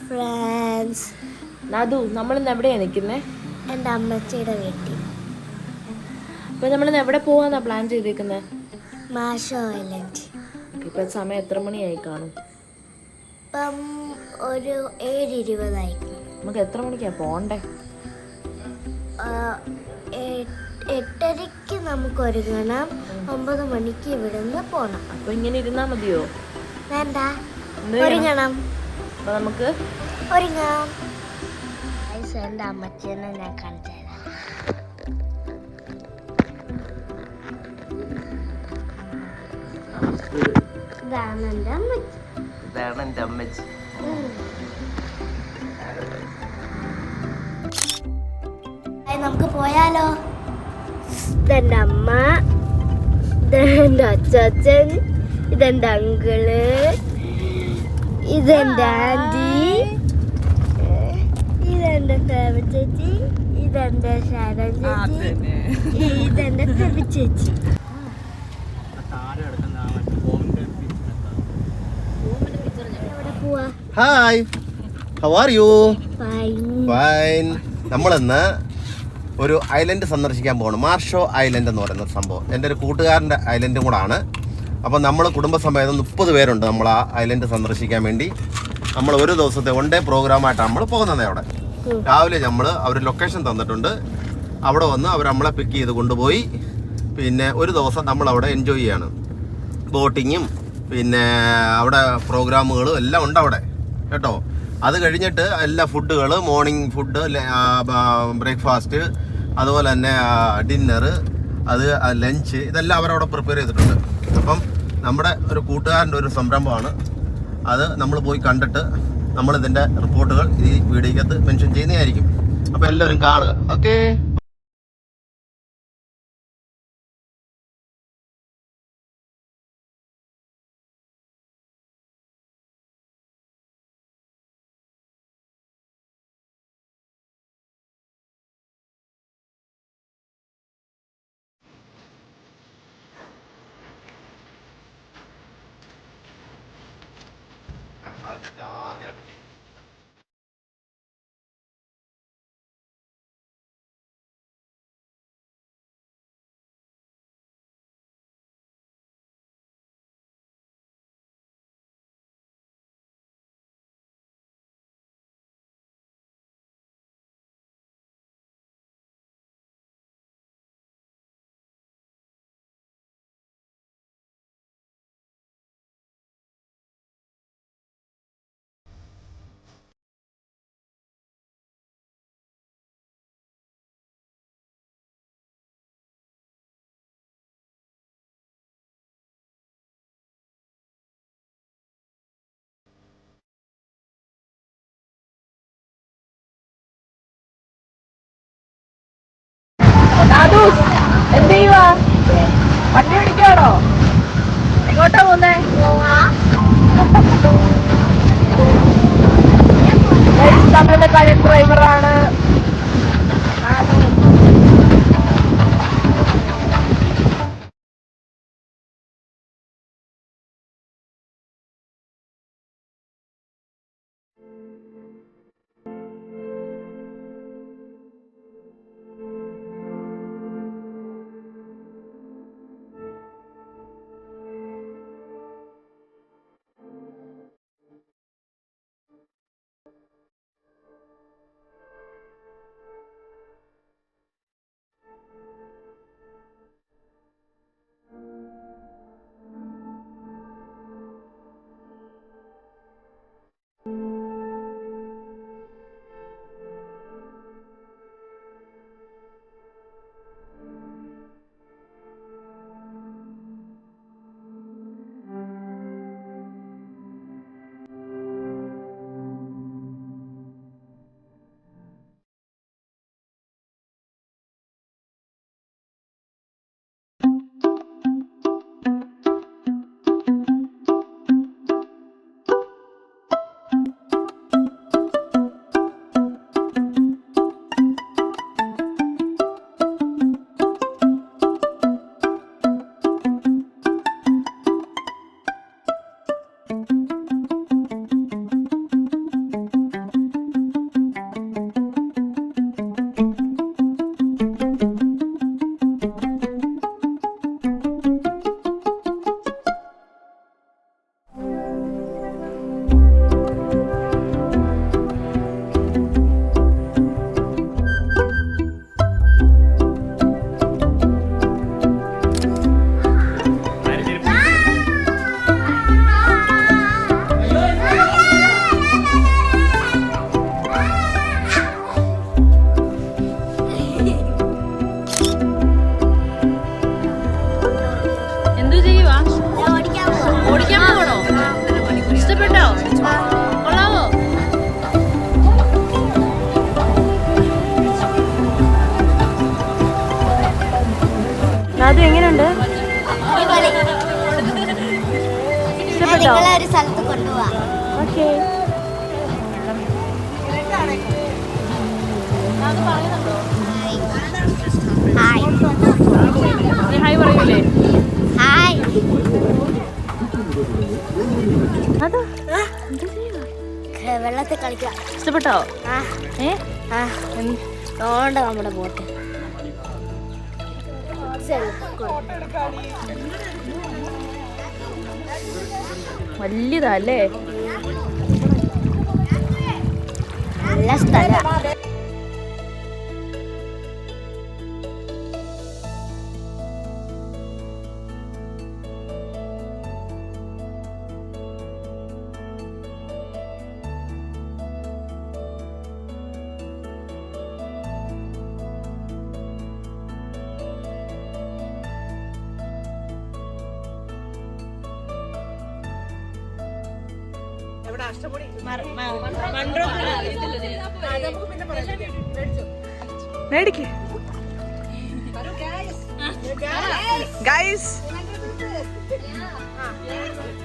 Friends. Nandu, നമ്മളിന്ന് എവിടെയാണ് നിൽക്കുന്നത്? എൻ്റെ അമ്മച്ചിയുടെ വീട്ടിൽ. അപ്പോൾ നമ്മളിന്ന് എവിടെ പോകാനാണ് പ്ലാൻ ചെയ്തേക്കുന്നത്? മാഷോ ഐലൻഡ്. ഇപ്പം സമയം എത്ര മണിയായി കാണും? ഇപ്പം ഒരു 7:20 നമുക്ക് എത്ര മണിക്കാണ് പോകണ്ടേ? 8:30 നമുക്ക് ഒരുങ്ങണം. 9 മണിക്ക് ഇവിടുന്ന് പോകണം. അപ്പോൾ ഇങ്ങനെ ഇരുന്നാൽ മതിയോ? വേണ്ട, ഒരുങ്ങണം. അപ്പോൾ നമുക്ക് ഒരുങ്ങാം. എൻ്റെ അമ്മച്ചീനെ ഞാൻ കാണിച്ചു തരാം. ഇതാണ് എൻ്റെ അമ്മച്ചി. ഇതാണ് എൻ്റെ അമ്മച്ചി. നമുക്ക് പോയാലോ? ഇതെൻ്റെ അമ്മ, ഇതെൻ്റെ അച്ചാച്ചൻ, ഇതെൻ്റെ അങ്കിള്, ഇതെൻ്റെ ആൻറ്റി, ഇതെൻ്റെ ഫേവ ചേച്ചി, ഇതെൻ്റെ ശരൺ ചേച്ചി, ഇതെൻ്റെ ഫേവ ചേച്ചി. Hi, how are you? Fine. Fine. നമ്മളിന്ന് ഒരു ഐലൻഡ് സന്ദർശിക്കാൻ പോകണം. മാർഷോ ഐലൻഡ് എന്ന് പറയുന്ന സംഭവം എൻ്റെ ഒരു കൂട്ടുകാരൻ്റെ ഐലൻഡും കൂടാണ്. അപ്പം നമ്മൾ കുടുംബസമേതം 30 പേരുണ്ട് നമ്മൾ ആ ഐലൻഡ് സന്ദർശിക്കാൻ വേണ്ടി. നമ്മൾ ഒരു ദിവസത്തെ 1 ഡേ പ്രോഗ്രാമായിട്ടാണ് നമ്മൾ പോകുന്നത്. അവിടെ രാവിലെ അവർ ലൊക്കേഷൻ തന്നിട്ടുണ്ട്. അവിടെ വന്ന് അവർ നമ്മളെ പിക്ക് ചെയ്ത് കൊണ്ടുപോയി പിന്നെ ഒരു ദിവസം നമ്മളവിടെ എൻജോയ് ചെയ്യാണ്. ബോട്ടിങ്ങും പിന്നെ അവിടെ പ്രോഗ്രാമുകളും എല്ലാം ഉണ്ട് അവിടെ കേട്ടോ. അത് കഴിഞ്ഞിട്ട് എല്ലാ ഫുഡുകൾ, മോർണിംഗ് ഫുഡ്, ബ്രേക്ക്ഫാസ്റ്റ്, അതുപോലെ തന്നെ ഡിന്നറ്, ലഞ്ച്, ഇതെല്ലാം അവരവിടെ പ്രിപ്പയർ ചെയ്തിട്ടുണ്ട്. അപ്പം നമ്മുടെ ഒരു കൂട്ടുകാരൻ്റെ ഒരു സംരംഭമാണ് അത്. നമ്മൾ പോയി കണ്ടിട്ട് നമ്മളിതിൻ്റെ റിപ്പോർട്ടുകൾ ഈ വീഡിയോക്കകത്ത് മെൻഷൻ ചെയ്യുന്നതായിരിക്കും. അപ്പോൾ എല്ലാവരും കാണുക. ഓക്കെ. എന്ത് ചെയ്യുവാ? വണ്ടി പിടിക്കാണോ? എങ്ങോട്ടാ പോന്നേ? നമ്മളുടെ കളി ഡ്രൈവറാണ്. നിങ്ങളെ ഒരു സ്ഥലത്ത് കൊണ്ടുപോവാ. ഓക്കെ. ഹായ് പറയൂലേ? ഹായ്. അതോ വെള്ളത്തിൽ കളിക്കുക. ഇഷ്ടപ്പെട്ടോ? നോണ്ട നമ്മുടെ ബോട്ട് വലിയതല്ലേ? നല്ല സ്ഥലം.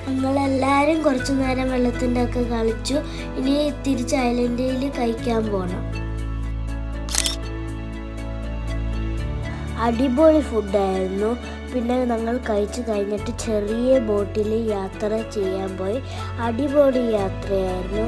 നമ്മളെല്ലാരും കുറച്ചു നേരം വെള്ളത്തിൻ്റെ ഒക്കെ കളിച്ചു. ഇനി തിരിച്ച് ഐലൻഡിൽ കഴിക്കാൻ പോണം. അടിപൊളി ഫുഡായിരുന്നു. പിന്നെ ഞങ്ങൾ കഴിച്ചു കഴിഞ്ഞിട്ട് ചെറിയ ബോട്ടിൽ യാത്ര ചെയ്യാൻ പോയി. അടിപൊളി യാത്രയായിരുന്നു.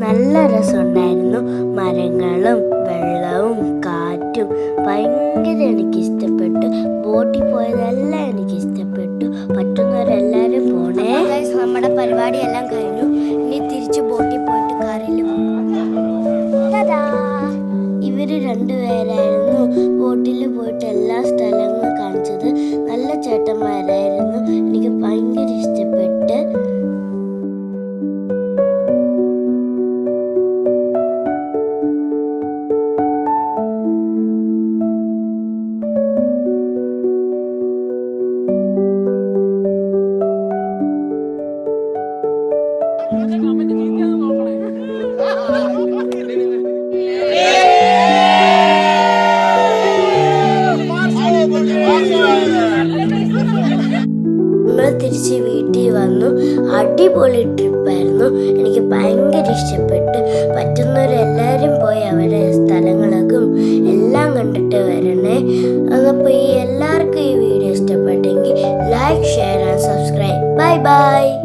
നല്ല രസമുണ്ടായിരുന്നു. മരങ്ങളും വെള്ളവും കാറ്റും ഭയങ്കര എനിക്കിഷ്ടപ്പെട്ടു. ബോട്ടിൽ പോയതെല്ലാം എനിക്കിഷ്ടപ്പെട്ടു. പറ്റുന്നവരെല്ലാവരും പോണേ. നമ്മുടെ പരിപാടിയെല്ലാം കഴിഞ്ഞു. ഇനി തിരിച്ച് ബോട്ടിൽ പോയിട്ട് കാറിൽ ഇവർ രണ്ടുപേരായിരുന്നു ബോട്ടിൽ പോയിട്ട് എല്ലാ സ്ഥലങ്ങളും കാണിച്ചത്. നല്ല ചേട്ടന്മാരായിരുന്നു. എനിക്ക് ഭയങ്കര ഇഷ്ടപ്പെട്ട്. തിരിച്ച് വീട്ടിൽ വന്നു. അടിപൊളി ട്രിപ്പായിരുന്നു. എനിക്ക് ഭയങ്കര ഇഷ്ടപ്പെട്ടു. പറ്റുന്നവരെല്ലാവരും പോയി അവരുടെ സ്ഥലങ്ങളൊക്കെ എല്ലാം കണ്ടിട്ട് വരണേ. അപ്പോൾ എല്ലാവർക്കും ഈ വീഡിയോ ഇഷ്ടപ്പെട്ടെങ്കിൽ like, share and subscribe. Bye bye.